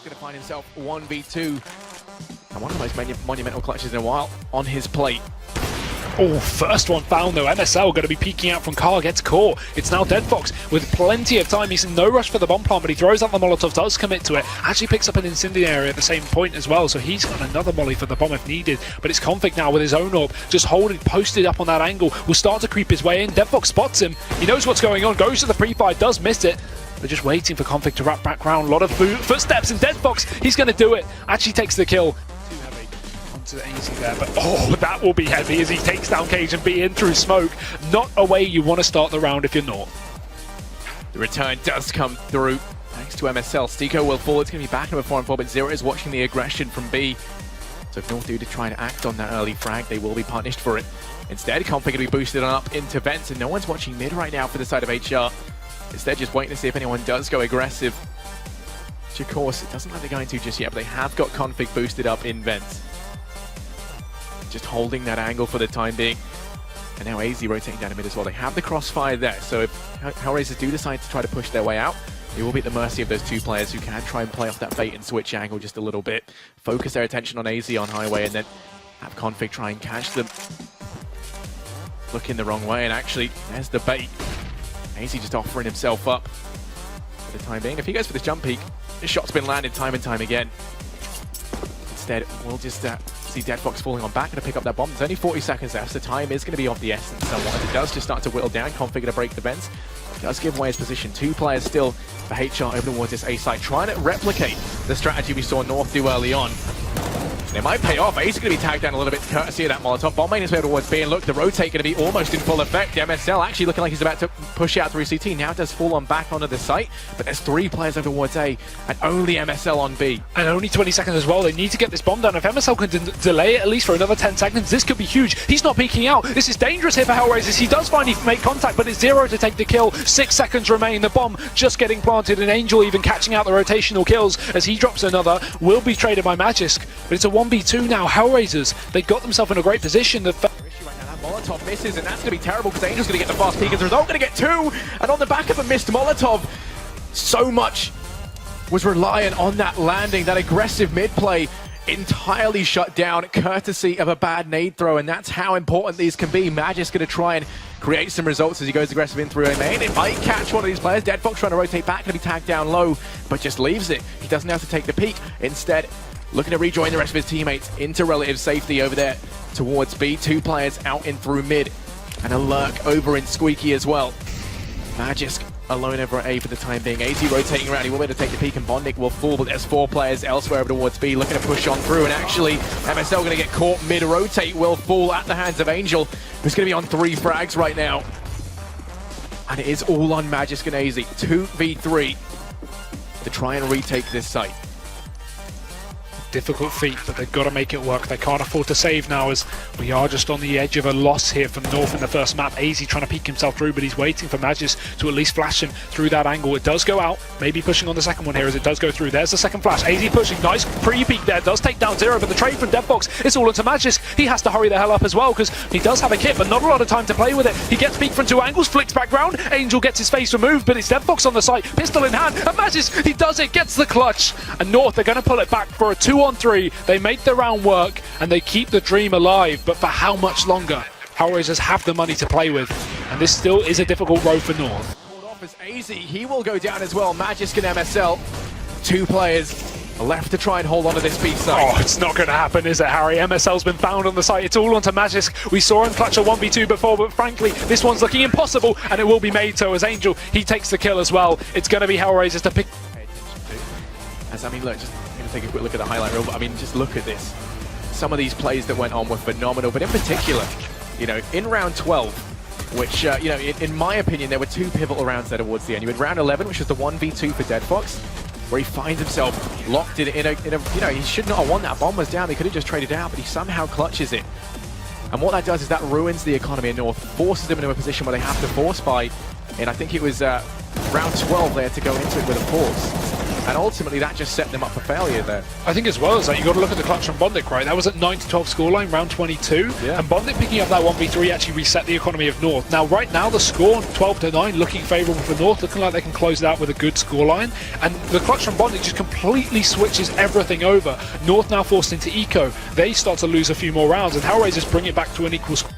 going to find himself 1v2. And one of the most monumental clutches in a while on his plate. Oh, first one found though. MSL going to be peeking out from Car, gets caught. It's now Deadfox with plenty of time. He's in no rush for the bomb plant, but he throws out the Molotov, does commit to it. Actually picks up an incendiary at the same point as well, so he's got another molly for the bomb if needed. But it's Config now with his own orb, just holding, posted up on that angle. Will start to creep his way in. Deadfox spots him. He knows what's going on, goes to the pre-fire, does miss it. They're just waiting for Config to wrap back around. A lot of footsteps, and Deadfox, he's going to do it. Actually takes the kill. To easy there, but oh, that will be heavy as he takes down Cage and B in through smoke. Not a way you want to start the round if you're not. The return does come through thanks to MSL. Stico will fall. It's going to be back number 4 and 4, but Zero is watching the aggression from B. So if North do to try and act on that early frag, they will be punished for it. Instead, Config going to be boosted on up into Vents, and no one's watching mid right now for the side of HR. Instead, just waiting to see if anyone does go aggressive. Which, of course, it doesn't look like they're going to just yet, but they have got Config boosted up in Vents. Just holding that angle for the time being. And now AZ rotating down the mid as well. They have the crossfire there, so if HellRaisers do decide to try to push their way out, they will be at the mercy of those two players who can try and play off that bait and switch angle just a little bit. Focus their attention on AZ on highway and then have Config try and catch them. Looking the wrong way, and actually, there's the bait. AZ just offering himself up for the time being. If he goes for this jump peek, his shot's been landed time and time again. Instead, we'll just see Deadfox falling on back, going to pick up that bomb. There's only 40 seconds left, so time is going to be of the essence somewhat. As it does just start to whittle down, Config to break the vents. Does give away his position. 2 players still for HR over towards this A site, trying to replicate the strategy we saw North do early on. It might pay off. Ace is going to be tagged down a little bit courtesy of that Molotov. Bomb main is moving towards B, and look, the rotate going to be almost in full effect. MSL actually looking like he's about to push out through CT. Now does fall on back onto the site, but there's 3 players over towards A, and only MSL on B. And only 20 seconds as well. They need to get this bomb down. If MSL can delay it at least for another 10 seconds, this could be huge. He's not peeking out. This is dangerous here for HellRaisers. He does finally make contact, but it's Zero to take the kill. 6 seconds remain. The bomb just getting planted, and Angel even catching out the rotational kills as he drops another. Will be traded by Magisk, but it's a 1v2 now. HellRaisers, they got themselves in a great position. The Molotov misses, and that's going to be terrible because Angel's going to get the fast peek as a result, going to get 2, and on the back of a missed Molotov, so much was reliant on that landing, that aggressive mid play entirely shut down courtesy of a bad nade throw, and that's how important these can be. Magisk going to try and create some results as he goes aggressive in through A main. It might catch one of these players. Deadfox trying to rotate back, going to be tagged down low, but just leaves it. He doesn't have to take the peek. Instead, looking to rejoin the rest of his teammates into relative safety over there towards B. 2 players out in through mid, and a lurk over in Squeaky as well. Magisk alone over at A for the time being. AZ rotating around, he will be able to take the peek, and Bondik will fall, but there's 4 players elsewhere over towards B looking to push on through, and actually MSL going to get caught mid-rotate, will fall at the hands of Angel, who's going to be on 3 frags right now. And it is all on Magisk and AZ, 2v3 to try and retake this site. difficult feat, but they've got to make it work. They can't afford to save now, as we are just on the edge of a loss here from North in the first map. AZ trying to peek himself through, but he's waiting for Magisk to at least flash him through that angle. It does go out, maybe pushing on the second one here as it does go through. There's the second flash. AZ pushing, nice pre-peek there, does take down Zero, but the trade from Deadfox is all into Magisk. He has to hurry the hell up as well, because he does have a kit, but not a lot of time to play with it. He gets peeked from 2 angles, flicks back round, Angel gets his face removed, but it's Deadfox on the site, pistol in hand, and Magisk, he does it, gets the clutch. And North, they're going to pull it back for a 2-on-3. They make the round work, and they keep the dream alive, but for how much longer? HellRaisers have the money to play with, and this still is a difficult road for North. Called off as AZ, he will go down as well. Magisk and MSL, 2 players left to try and hold on to this B side. Oh, it's not going to happen, is it, Harry? MSL's been found on the site. It's all onto Magisk. We saw him clutch a 1v2 before, but frankly, this one's looking impossible, and it will be made so as Angel, he takes the kill as well. It's going to be HellRaisers to pick. I mean, look, just going to take a quick look at the highlight reel, but I mean, just look at this. Some of these plays that went on were phenomenal, but in particular, you know, in round 12, which, you know, in my opinion, there were 2 pivotal rounds there towards the end. You had round 11, which was the 1v2 for Deadfox, where he finds himself locked in a, you know, he should not have won that. Bomb was down, they could have just traded out, but he somehow clutches it. And what that does is that ruins the economy in North, forces them into a position where they have to force buy, and I think it was round 12 they had to go into it with a pause. and ultimately that just set them up for failure there. I think as well as that, you got to look at the clutch from Bondic, right? That was at 9-12 scoreline, round 22, Yeah. and Bondic picking up that 1v3 actually reset the economy of North. Now, right now, the score 12-9, looking favourable for North, looking like they can close it out with a good scoreline, and the clutch from Bondic just completely switches everything over. North now forced into eco. They start to lose a few more rounds, and HellRaisers bring it back to an equal score.